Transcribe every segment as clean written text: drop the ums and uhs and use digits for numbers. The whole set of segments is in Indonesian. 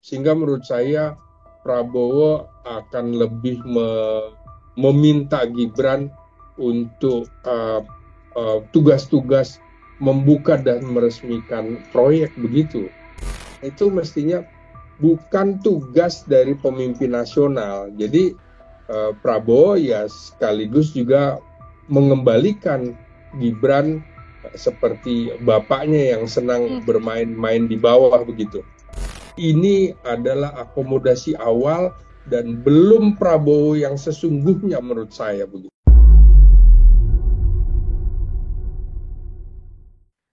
Sehingga menurut saya Prabowo akan lebih meminta Gibran untuk tugas-tugas membuka dan meresmikan proyek begitu. Itu mestinya bukan tugas dari pemimpin nasional. Jadi Prabowo ya sekaligus juga mengembalikan Gibran seperti bapaknya yang senang bermain-main di bawah begitu. Ini adalah akomodasi awal dan belum Prabowo yang sesungguhnya menurut saya begitu.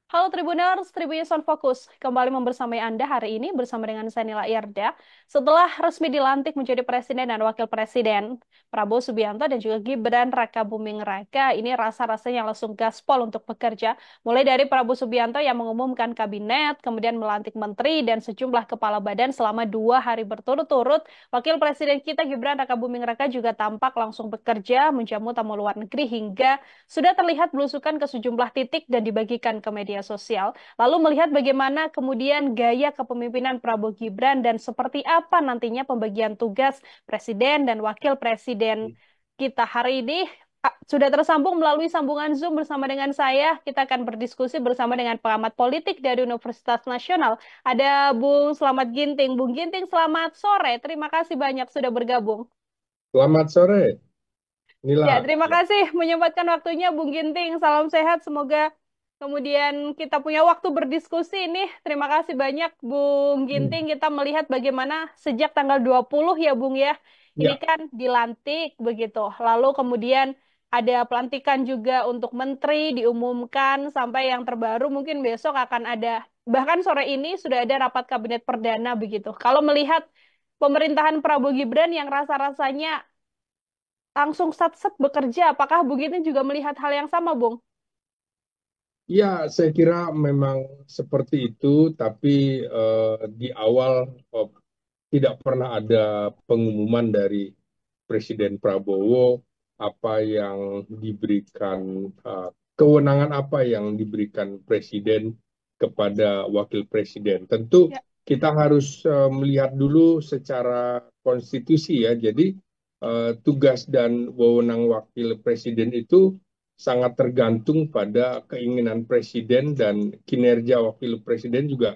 Halo Tribuners, Tribunnews on Focus. Kembali membersamai Anda hari ini bersama dengan saya Nila Irda. Setelah resmi dilantik menjadi Presiden dan Wakil Presiden, Prabowo Subianto dan juga Gibran Rakabuming Raka ini rasa-rasanya langsung gaspol untuk bekerja. Mulai dari Prabowo Subianto yang mengumumkan kabinet, kemudian melantik menteri dan sejumlah kepala badan selama 2 hari berturut-turut. Wakil Presiden kita Gibran Rakabuming Raka juga tampak langsung bekerja, menjamu tamu luar negeri hingga sudah terlihat belusukan ke sejumlah titik dan dibagikan ke media sosial. Lalu melihat bagaimana kemudian gaya kepemimpinan Prabowo Gibran dan seperti apa nantinya pembagian tugas Presiden dan Wakil Presiden kita hari ini sudah tersambung melalui sambungan Zoom bersama dengan saya. Kita akan berdiskusi bersama dengan pengamat politik dari Universitas Nasional. Ada Bung Slamet Ginting. Bung Ginting, selamat sore. Terima kasih banyak sudah bergabung. Selamat sore, Ya, Nila. terima kasih menyempatkan waktunya Bung Ginting. Salam sehat, semoga kemudian kita punya waktu berdiskusi ini. Terima kasih banyak Bung Ginting. Kita melihat bagaimana sejak tanggal 20 ya Bung ya. Ini Ya, kan dilantik begitu. Lalu kemudian ada pelantikan juga untuk menteri diumumkan sampai yang terbaru mungkin besok akan ada. Bahkan sore ini sudah ada rapat kabinet perdana begitu. Kalau melihat pemerintahan Prabowo Gibran yang rasa-rasanya langsung sat-set bekerja. Apakah Bung Gini juga melihat hal yang sama, Bung? ya, saya kira memang seperti itu, tapi di awal tidak pernah ada pengumuman dari Presiden Prabowo apa yang diberikan, kewenangan apa yang diberikan Presiden kepada Wakil Presiden. Tentu Ya. kita harus melihat dulu secara konstitusi ya. Jadi tugas dan wewenang Wakil Presiden itu sangat tergantung pada keinginan Presiden dan kinerja Wakil Presiden juga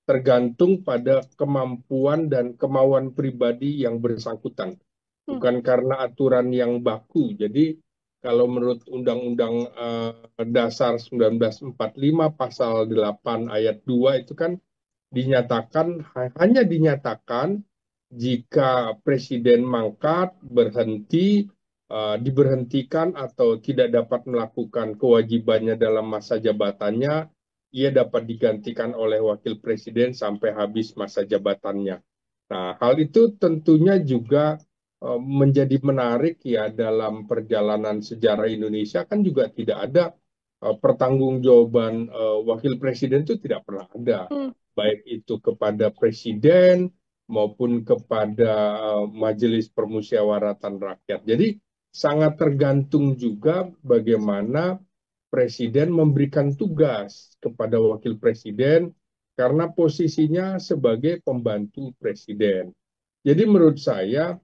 tergantung pada kemampuan dan kemauan pribadi yang bersangkutan, Hmm. bukan karena aturan yang baku. Jadi kalau menurut Undang-Undang Dasar 1945 pasal 8 ayat 2 itu kan dinyatakan hanya dinyatakan jika presiden mangkat, berhenti, diberhentikan atau tidak dapat melakukan kewajibannya dalam masa jabatannya, ia dapat digantikan oleh wakil presiden sampai habis masa jabatannya. Nah, hal itu tentunya juga menjadi menarik ya dalam perjalanan sejarah Indonesia kan juga tidak ada pertanggungjawaban wakil presiden itu tidak pernah ada, Hmm. baik itu kepada presiden maupun kepada Majelis Permusyawaratan Rakyat. Jadi sangat tergantung juga bagaimana presiden memberikan tugas kepada wakil presiden karena posisinya sebagai pembantu presiden. Jadi menurut saya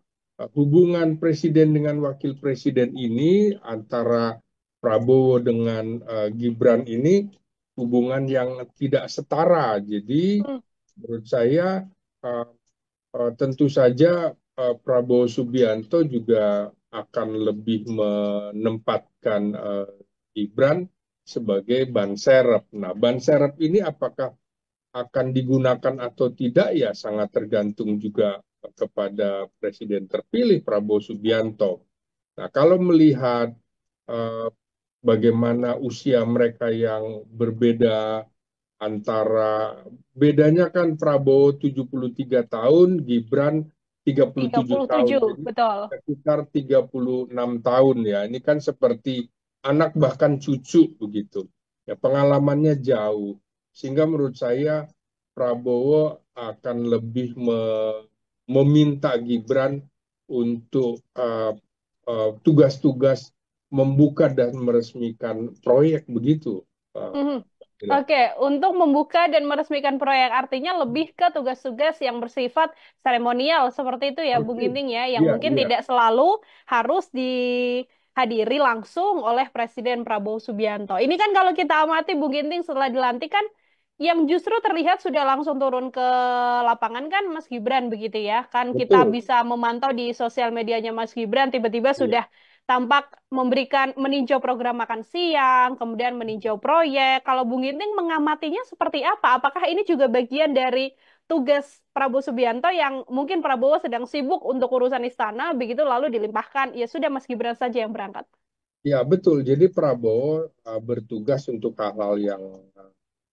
hubungan presiden dengan wakil presiden ini antara Prabowo dengan Gibran ini hubungan yang tidak setara. Jadi Hmm. menurut saya uh, tentu saja Prabowo Subianto juga akan lebih menempatkan Gibran sebagai ban serep. Nah, ban serep ini apakah akan digunakan atau tidak ya sangat tergantung juga kepada Presiden terpilih Prabowo Subianto. Nah, kalau melihat uh, bagaimana usia mereka yang berbeda, antara bedanya kan Prabowo 73 tahun, Gibran 37 tahun. 37, Jadi betul. sekitar 36 tahun ya. Ini kan seperti anak bahkan cucu begitu. Ya, pengalamannya jauh. Sehingga menurut saya Prabowo akan lebih meminta Gibran untuk tugas-tugas membuka dan meresmikan proyek begitu. Uh, Mhm. Ila. Oke, untuk membuka dan meresmikan proyek artinya lebih ke tugas-tugas yang bersifat seremonial seperti itu ya, Bung Persis. Ginting ya, yang Iya, mungkin iya, tidak selalu harus dihadiri langsung oleh Presiden Prabowo Subianto. Ini kan kalau kita amati Bung Ginting setelah dilantik kan, yang justru terlihat sudah langsung turun ke lapangan kan Mas Gibran begitu ya, kan kita betul. bisa memantau di sosial medianya Mas Gibran tiba-tiba Iya. sudah tampak meninjau program makan siang, kemudian meninjau proyek. Kalau Bung Ginting mengamatinya seperti apa? Apakah ini juga bagian dari tugas Prabowo Subianto yang mungkin Prabowo sedang sibuk untuk urusan istana, begitu lalu dilimpahkan, ya sudah Mas Gibran saja yang berangkat. Ya, betul. Jadi Prabowo bertugas untuk hal-hal yang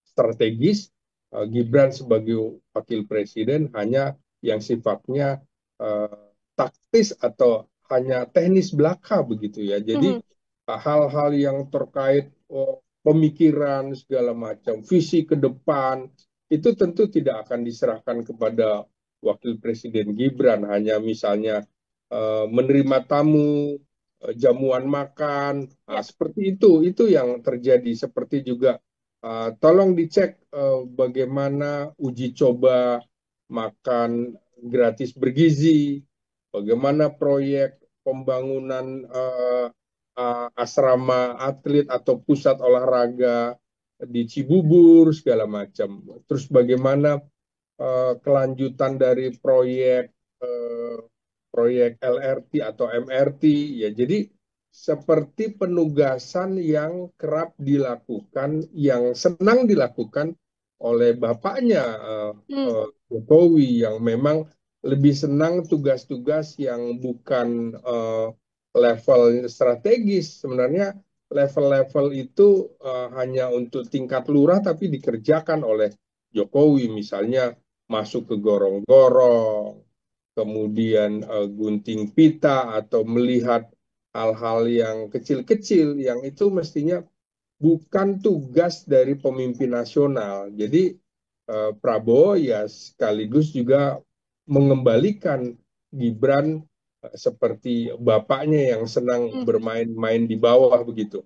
strategis. Gibran sebagai wakil presiden hanya yang sifatnya uh, taktis atau hanya teknis belaka begitu ya. Jadi Mhm. hal-hal yang terkait pemikiran segala macam, visi ke depan itu tentu tidak akan diserahkan kepada wakil presiden Gibran. Hanya misalnya menerima tamu, jamuan makan, Ya. seperti itu yang terjadi. Seperti juga tolong dicek bagaimana uji coba makan gratis bergizi, bagaimana proyek pembangunan asrama atlet atau pusat olahraga di Cibubur segala macam. Terus bagaimana kelanjutan dari eh, proyek LRT atau MRT ya. Jadi seperti penugasan yang kerap dilakukan, yang senang dilakukan oleh bapaknya Hmm. Jokowi yang memang lebih senang tugas-tugas yang bukan level strategis. Sebenarnya level-level itu hanya untuk tingkat lurah tapi dikerjakan oleh Jokowi, misalnya masuk ke gorong-gorong, kemudian gunting pita atau melihat hal-hal yang kecil-kecil yang itu mestinya bukan tugas dari pemimpin nasional. Jadi Prabowo ya sekaligus juga mengembalikan Gibran seperti bapaknya yang senang Hmm. bermain-main di bawah begitu.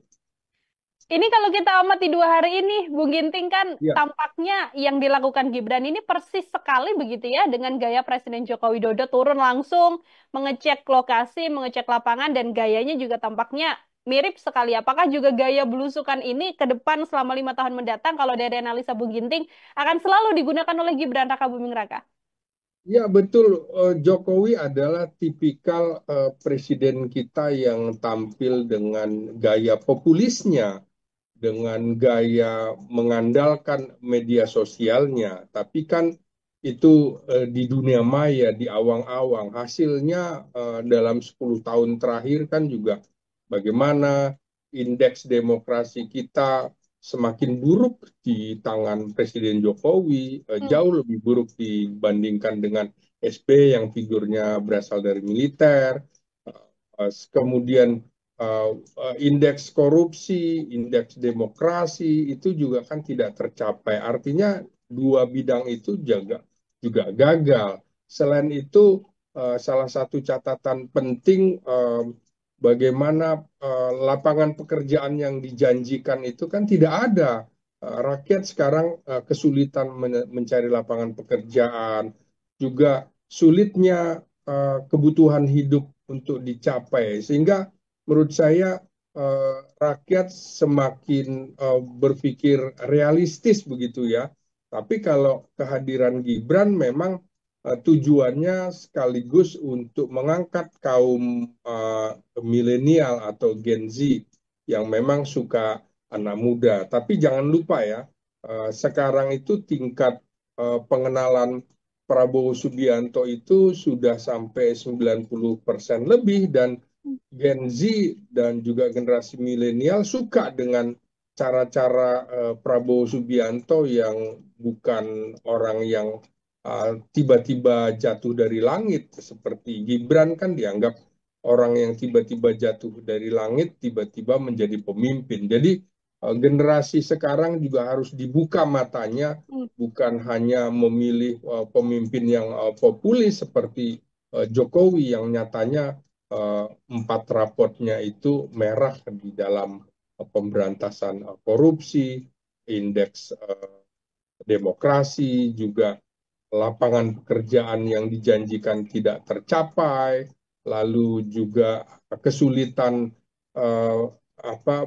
Ini kalau kita amati 2 hari ini, Bung Ginting kan Ya, tampaknya yang dilakukan Gibran ini persis sekali begitu ya dengan gaya Presiden Joko Widodo turun langsung mengecek lokasi, mengecek lapangan dan gayanya juga tampaknya mirip sekali. Apakah juga gaya belusukan ini ke depan selama 5 tahun mendatang kalau dari analisa Bung Ginting akan selalu digunakan oleh Gibran Raka Buming Raka? ya betul. Jokowi adalah tipikal presiden kita yang tampil dengan gaya populisnya, dengan gaya mengandalkan media sosialnya. Tapi kan itu di dunia maya, di awang-awang. Hasilnya dalam 10 tahun terakhir kan juga bagaimana indeks demokrasi kita semakin buruk di tangan Presiden Jokowi, Hmm. jauh lebih buruk dibandingkan dengan SB yang figurnya berasal dari militer. Kemudian indeks korupsi, indeks demokrasi itu juga kan tidak tercapai. Artinya dua bidang itu juga gagal. Selain itu, salah satu catatan penting bagaimana lapangan pekerjaan yang dijanjikan itu kan tidak ada. Rakyat sekarang kesulitan mencari lapangan pekerjaan, juga sulitnya kebutuhan hidup untuk dicapai. Sehingga menurut saya rakyat semakin berpikir realistis begitu ya. Tapi kalau kehadiran Gibran memang tujuannya sekaligus untuk mengangkat kaum milenial atau Gen Z yang memang suka anak muda. Tapi jangan lupa ya, sekarang itu tingkat pengenalan Prabowo Subianto itu sudah sampai 90% lebih dan Gen Z dan juga generasi milenial suka dengan cara-cara Prabowo Subianto yang bukan orang yang tiba-tiba jatuh dari langit seperti Gibran kan dianggap orang yang tiba-tiba jatuh dari langit tiba-tiba menjadi pemimpin. Jadi generasi sekarang juga harus dibuka matanya Hmm. bukan hanya memilih pemimpin yang populis seperti Jokowi yang nyatanya 4 raportnya itu merah di dalam pemberantasan korupsi, indeks demokrasi, juga lapangan pekerjaan yang dijanjikan tidak tercapai, lalu juga kesulitan eh,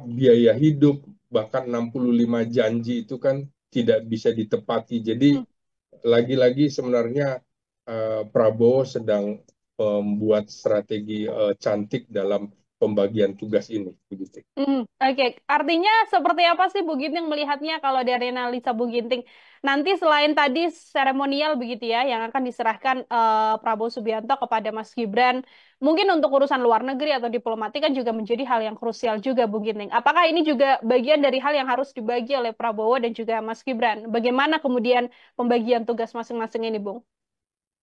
biaya hidup, bahkan 65 janji itu kan tidak bisa ditepati. Jadi Hmm. lagi-lagi sebenarnya Prabowo sedang membuat strategi cantik dalam pembagian tugas ini, begitu. Oke. Artinya seperti apa sih Bu Ginting melihatnya kalau dari analisa Bu Ginting? Nanti selain tadi seremonial begitu ya, yang akan diserahkan Prabowo Subianto kepada Mas Gibran, mungkin untuk urusan luar negeri atau diplomatik kan juga menjadi hal yang krusial juga Bu Ginting. Apakah ini juga bagian dari hal yang harus dibagi oleh Prabowo dan juga Mas Gibran? Bagaimana kemudian pembagian tugas masing-masing ini, Bung?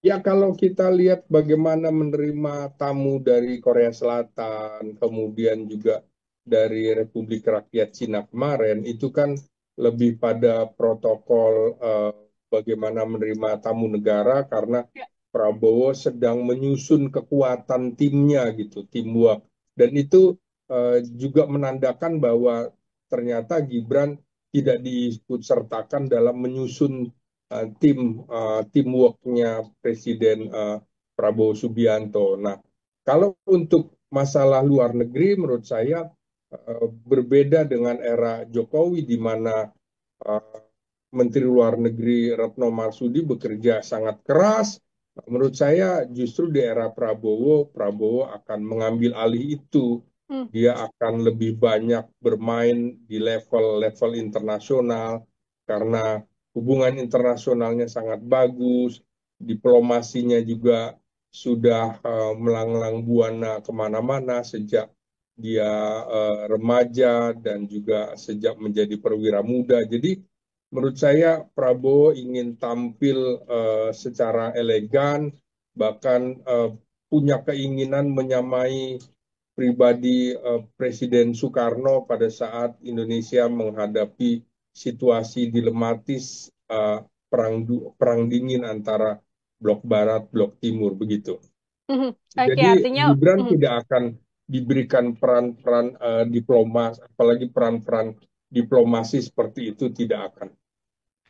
Ya, kalau kita lihat bagaimana menerima tamu dari Korea Selatan, kemudian juga dari Republik Rakyat Cina kemarin, itu kan lebih pada protokol bagaimana menerima tamu negara karena Ya. Prabowo sedang menyusun kekuatan timnya gitu, teamwork. Dan itu juga menandakan bahwa ternyata Gibran tidak diikut sertakan dalam menyusun teamworknya Presiden Prabowo Subianto. Nah, kalau untuk masalah luar negeri, menurut saya berbeda dengan era Jokowi, di mana uh, Menteri Luar Negeri Retno Marsudi bekerja sangat keras. Menurut saya justru di era Prabowo, Prabowo akan mengambil alih itu. Hmm. Dia akan lebih banyak bermain di level-level internasional karena hubungan internasionalnya sangat bagus, diplomasinya juga sudah melanglang buana kemana-mana sejak dia remaja dan juga sejak menjadi perwira muda. Jadi menurut saya Prabowo ingin tampil secara elegan, bahkan punya keinginan menyamai pribadi Presiden Soekarno pada saat Indonesia menghadapi situasi dilematis perang dingin antara blok Barat, blok Timur begitu. Oke, Jadi artinya Gibran tidak akan diberikan peran-peran diplomas, apalagi peran-peran diplomasi seperti itu tidak akan.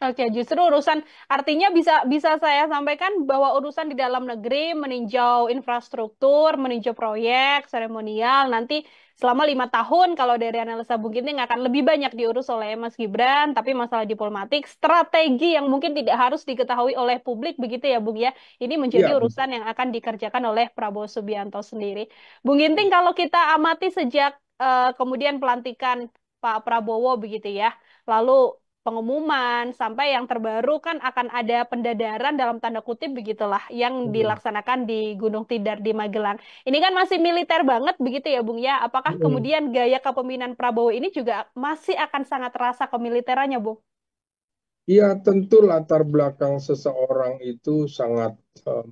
Oke, justru urusan artinya bisa bisa saya sampaikan bahwa urusan di dalam negeri meninjau infrastruktur, meninjau proyek, seremonial nanti selama 5 tahun kalau dari analisa Bung Ginting akan lebih banyak diurus oleh Mas Gibran, tapi masalah diplomatik, strategi yang mungkin tidak harus diketahui oleh publik begitu ya Bung ya. Ini menjadi Ya, urusan yang akan dikerjakan oleh Prabowo Subianto sendiri. Bung Ginting kalau kita amati sejak kemudian pelantikan Pak Prabowo begitu ya. Lalu pengumuman sampai yang terbaru kan akan ada pendadaran dalam tanda kutip begitulah yang hmm, dilaksanakan di Gunung Tidar di Magelang. Ini kan masih militer banget begitu ya Bung ya. Apakah hmm. kemudian gaya kepemimpinan Prabowo ini juga masih akan sangat terasa kemiliterannya Bung? Ya, tentu latar belakang seseorang itu sangat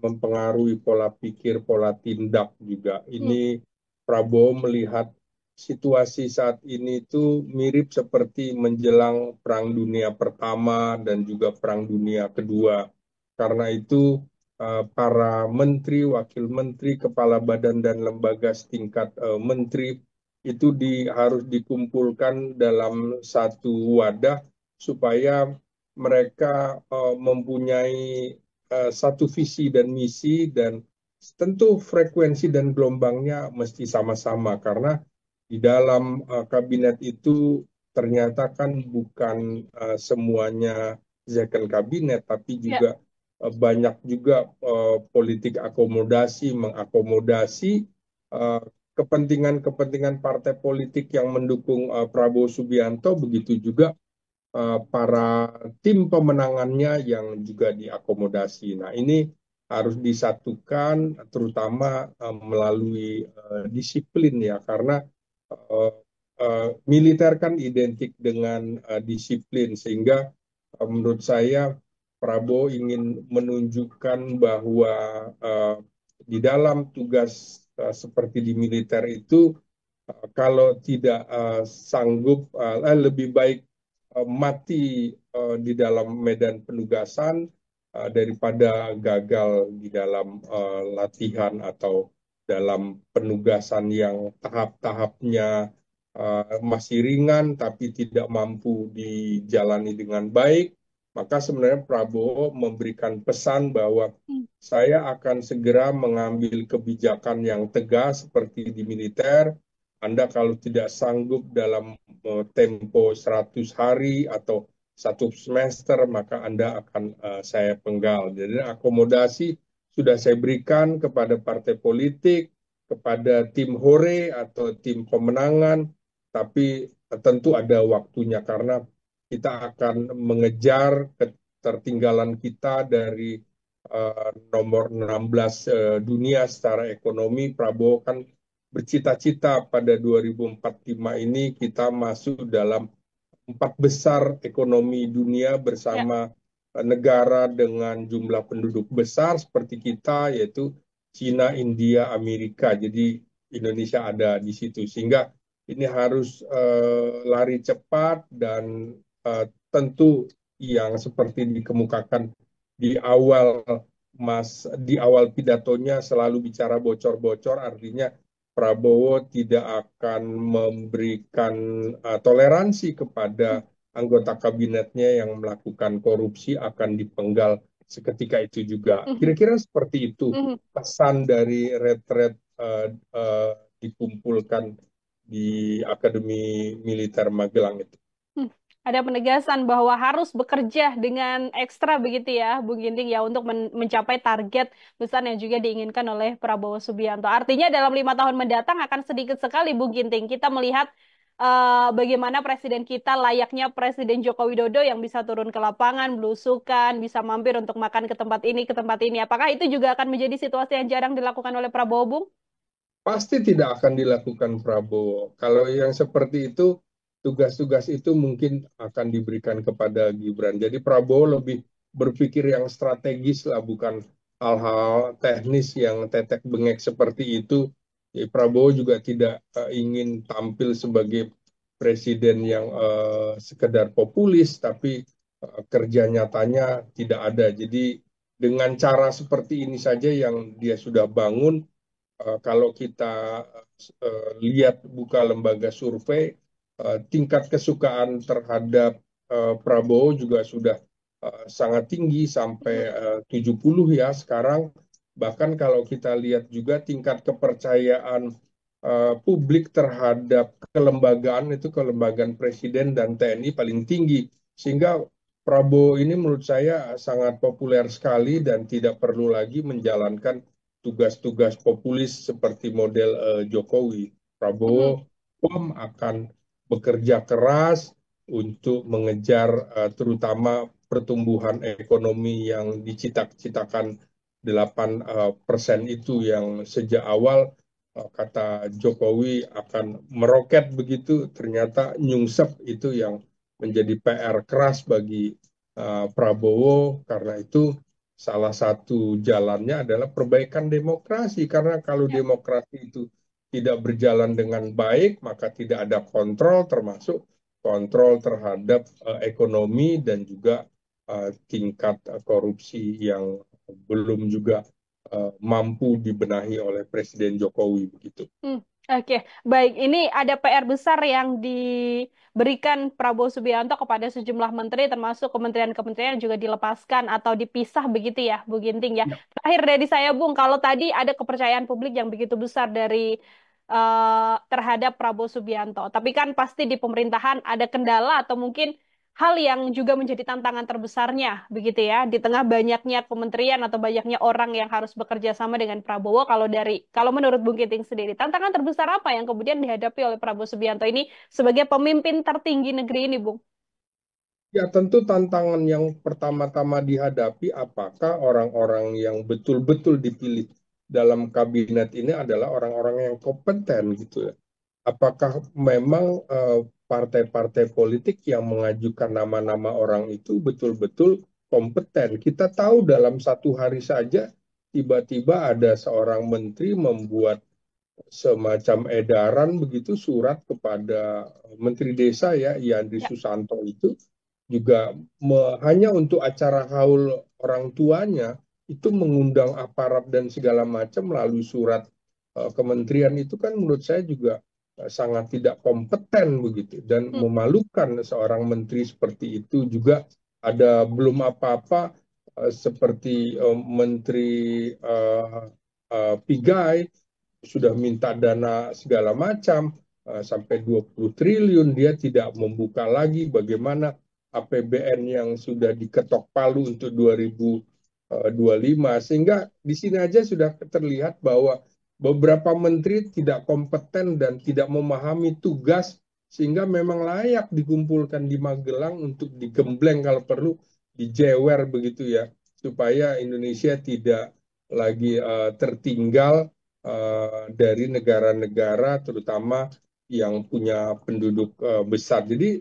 mempengaruhi pola pikir, pola tindak juga. Hmm. Ini Prabowo melihat situasi saat ini itu mirip seperti menjelang Perang Dunia Pertama dan juga Perang Dunia Kedua. Karena itu para menteri, wakil menteri, kepala badan dan lembaga setingkat menteri itu harus dikumpulkan dalam satu wadah supaya mereka mempunyai satu visi dan misi, dan tentu frekuensi dan gelombangnya mesti sama-sama karena di dalam kabinet itu ternyata kan bukan semuanya second kabinet, tapi Ya. juga banyak juga politik akomodasi, mengakomodasi eh, kepentingan-kepentingan partai politik yang mendukung Prabowo Subianto, begitu juga para tim pemenangannya yang juga diakomodasi. Nah, ini harus disatukan terutama melalui disiplin ya, karena uh, militer kan identik dengan disiplin, sehingga menurut saya Prabowo ingin menunjukkan bahwa uh, di dalam tugas seperti di militer itu kalau tidak sanggup lebih baik mati di dalam medan penugasan daripada gagal di dalam latihan atau dalam penugasan yang tahap-tahapnya masih ringan tapi tidak mampu dijalani dengan baik, maka sebenarnya Prabowo memberikan pesan bahwa Hmm. saya akan segera mengambil kebijakan yang tegas seperti di militer. Anda kalau tidak sanggup dalam tempo 100 hari atau satu semester, maka Anda akan saya penggal. Jadi akomodasi sudah saya berikan kepada partai politik, kepada tim hore atau tim pemenangan, tapi tentu ada waktunya karena kita akan mengejar ketertinggalan kita dari nomor 16 dunia secara ekonomi. Prabowo kan bercita-cita pada 2045 ini kita masuk dalam 4 besar ekonomi dunia Ya. bersama negara dengan jumlah penduduk besar seperti kita, yaitu Cina, India, Amerika. Jadi Indonesia ada di situ. Sehingga ini harus lari cepat dan tentu yang seperti dikemukakan di awal di awal pidatonya selalu bicara bocor-bocor, artinya Prabowo tidak akan memberikan toleransi kepada anggota kabinetnya yang melakukan korupsi akan dipenggal seketika itu juga. Mhm. Kira-kira seperti itu Mhm. pesan dari retret dikumpulkan di Akademi Militer Magelang itu. Hmm, ada penegasan bahwa harus bekerja dengan ekstra begitu ya, Bung Ginting ya, untuk mencapai target besar yang juga diinginkan oleh Prabowo Subianto. Artinya dalam 5 tahun mendatang akan sedikit sekali, Bung Ginting, kita melihat bagaimana presiden kita layaknya Presiden Joko Widodo yang bisa turun ke lapangan, belusukan, bisa mampir untuk makan ke tempat ini, ke tempat ini. Apakah itu juga akan menjadi situasi yang jarang dilakukan oleh Prabowo, Bung? Pasti tidak akan dilakukan Prabowo. Kalau yang seperti itu, tugas-tugas itu mungkin akan diberikan kepada Gibran. Jadi Prabowo lebih berpikir yang strategis lah, bukan hal-hal teknis yang tetek bengek seperti itu. Jadi Prabowo juga tidak ingin tampil sebagai presiden yang sekedar populis, tapi kerja nyatanya tidak ada. Jadi dengan cara seperti ini saja yang dia sudah bangun, kalau kita lihat buka lembaga survei, tingkat kesukaan terhadap Prabowo juga sudah sangat tinggi sampai 70 ya sekarang. Bahkan kalau kita lihat juga tingkat kepercayaan publik terhadap kelembagaan itu kelembagaan presiden dan TNI paling tinggi. Sehingga Prabowo ini menurut saya sangat populer sekali dan tidak perlu lagi menjalankan tugas-tugas populis seperti model Jokowi. Mhm. Prabowo akan bekerja keras untuk mengejar terutama pertumbuhan ekonomi yang dicita-citakan 8% itu yang sejak awal kata Jokowi akan meroket begitu, ternyata nyungsep itu yang menjadi PR keras bagi Prabowo. Karena itu salah satu jalannya adalah perbaikan demokrasi, karena kalau Ya. demokrasi itu tidak berjalan dengan baik, maka tidak ada kontrol, termasuk kontrol terhadap ekonomi dan juga tingkat korupsi yang belum juga mampu dibenahi oleh Presiden Jokowi begitu. Hmm, oke, baik. Ini ada PR besar yang diberikan Prabowo Subianto kepada sejumlah menteri, termasuk kementerian-kementerian yang juga dilepaskan atau dipisah begitu ya, Bu Ginting ya. Ya. Terakhir dari saya, Bung, kalau tadi ada kepercayaan publik yang begitu besar dari terhadap Prabowo Subianto, tapi kan pasti di pemerintahan ada kendala atau mungkin hal yang juga menjadi tantangan terbesarnya, begitu ya, di tengah banyaknya kementerian atau banyaknya orang yang harus bekerja sama dengan Prabowo. Kalau menurut Bung Kiting sendiri, tantangan terbesar apa yang kemudian dihadapi oleh Prabowo Subianto ini sebagai pemimpin tertinggi negeri ini, Bung? Ya, tentu tantangan yang pertama-tama dihadapi apakah orang-orang yang betul-betul dipilih dalam kabinet ini adalah orang-orang yang kompeten gitu ya. Apakah memang partai-partai politik yang mengajukan nama-nama orang itu betul-betul kompeten? Kita tahu dalam satu hari saja tiba-tiba ada seorang menteri membuat semacam edaran begitu surat kepada Menteri Desa ya, Yandri Ya. Susanto itu juga hanya untuk acara haul orang tuanya itu mengundang aparat dan segala macam melalui surat kementerian itu kan menurut saya juga sangat tidak kompeten begitu dan Hmm. memalukan seorang menteri seperti itu. Juga ada belum apa-apa seperti Menteri Pigai sudah minta dana segala macam sampai 20 triliun, dia tidak membuka lagi bagaimana APBN yang sudah diketok palu untuk 2025, sehingga di sini aja sudah terlihat bahwa beberapa menteri tidak kompeten dan tidak memahami tugas, sehingga memang layak dikumpulkan di Magelang untuk digembleng kalau perlu dijewer begitu ya, supaya Indonesia tidak lagi tertinggal dari negara-negara terutama yang punya penduduk besar. Jadi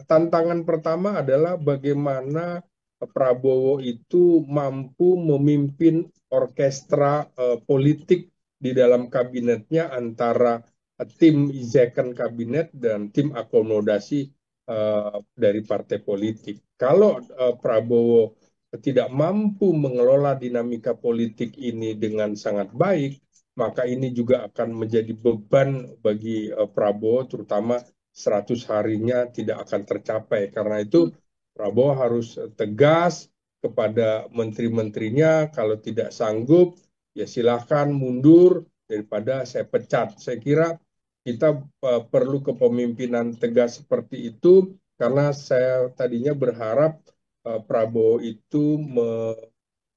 tantangan pertama adalah bagaimana Prabowo itu mampu memimpin orkestra politik di dalam kabinetnya antara tim second kabinet dan tim akomodasi dari partai politik. Kalau Prabowo tidak mampu mengelola dinamika politik ini dengan sangat baik, maka ini juga akan menjadi beban bagi Prabowo, terutama 100 harinya tidak akan tercapai. Karena itu Prabowo harus tegas kepada menteri-menterinya, kalau tidak sanggup, ya silahkan mundur daripada saya pecat. Saya kira kita perlu kepemimpinan tegas seperti itu, karena saya tadinya berharap Prabowo itu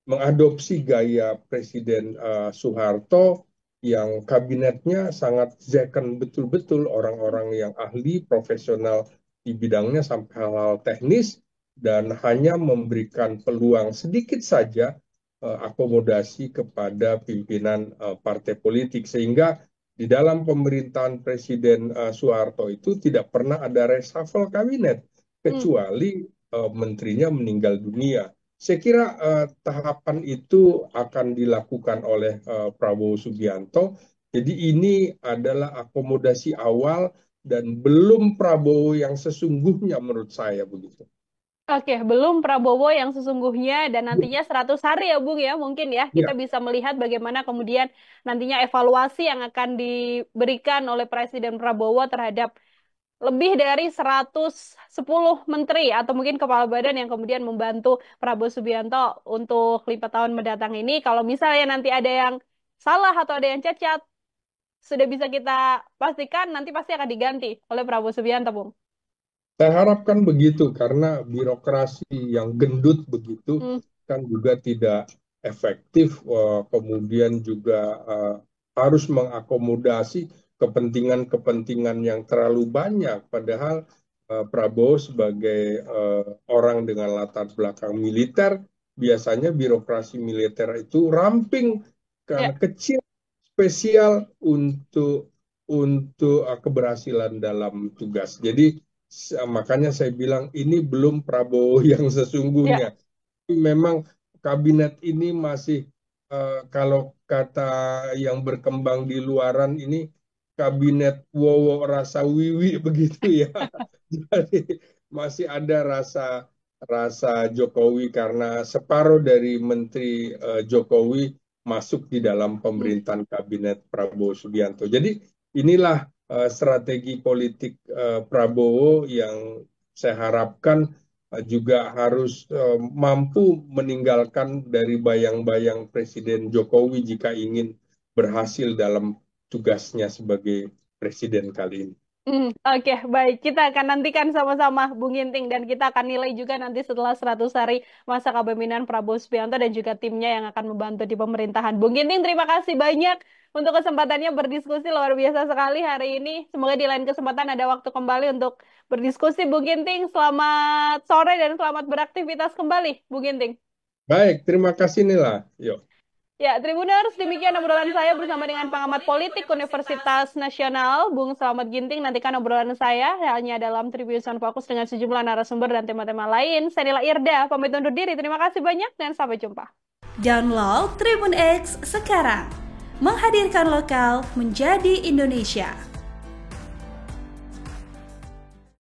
mengadopsi gaya Presiden Soeharto yang kabinetnya sangat second betul-betul, orang-orang yang ahli, profesional di bidangnya sampai hal-hal teknis, dan hanya memberikan peluang sedikit saja akomodasi kepada pimpinan partai politik, sehingga di dalam pemerintahan Presiden Soeharto itu tidak pernah ada reshuffle kabinet kecuali menterinya meninggal dunia. Saya kira tahapan itu akan dilakukan oleh Prabowo Subianto. Jadi ini adalah akomodasi awal dan belum Prabowo yang sesungguhnya menurut saya begitu. Oke, belum Prabowo yang sesungguhnya dan nantinya 100 hari ya Bung ya, mungkin ya kita Ya, bisa melihat bagaimana kemudian nantinya evaluasi yang akan diberikan oleh Presiden Prabowo terhadap lebih dari 110 menteri atau mungkin kepala badan yang kemudian membantu Prabowo Subianto untuk 5 tahun mendatang ini. Kalau misalnya nanti ada yang salah atau ada yang cacat, sudah bisa kita pastikan nanti pasti akan diganti oleh Prabowo Subianto, Bung. saya harapkan begitu karena birokrasi yang gendut begitu Hmm. kan juga tidak efektif, kemudian juga harus mengakomodasi kepentingan-kepentingan yang terlalu banyak. Padahal Prabowo sebagai orang dengan latar belakang militer, biasanya birokrasi militer itu ramping karena Ya. kecil, spesial untuk keberhasilan dalam tugas. Jadi makanya saya bilang ini belum Prabowo yang Ya. sesungguhnya. Memang kabinet ini masih kalau kata yang berkembang di luaran ini kabinet Wowo rasa wiwi begitu ya. Jadi masih ada rasa rasa Jokowi karena separuh dari menteri Jokowi masuk di dalam Hmm. pemerintahan kabinet Prabowo Subianto. Jadi inilah strategi politik Prabowo yang saya harapkan juga harus mampu meninggalkan dari bayang-bayang Presiden Jokowi jika ingin berhasil dalam tugasnya sebagai presiden kali ini. Oke, baik. Kita akan nantikan sama-sama Bung Ginting dan kita akan nilai juga nanti setelah 100 hari masa kepemimpinan Prabowo Subianto dan juga timnya yang akan membantu di pemerintahan. Bung Ginting, terima kasih banyak untuk kesempatannya berdiskusi luar biasa sekali hari ini. Semoga di lain kesempatan ada waktu kembali untuk berdiskusi. Bung Ginting, selamat sore dan selamat beraktivitas kembali, Bung Ginting. Baik, terima kasih Nila. Yuk. Ya, Tribuners, demikian obrolan saya bersama dengan pengamat politik Universitas Nasional, Bung Slamet Ginting. Nantikan obrolan saya hanya dalam Tribun Fokus dengan sejumlah narasumber dan tema-tema lain. Saya Nila Irda, pamit undur diri. Terima kasih banyak dan sampai jumpa. Download Tribun X sekarang. Menghadirkan lokal menjadi Indonesia.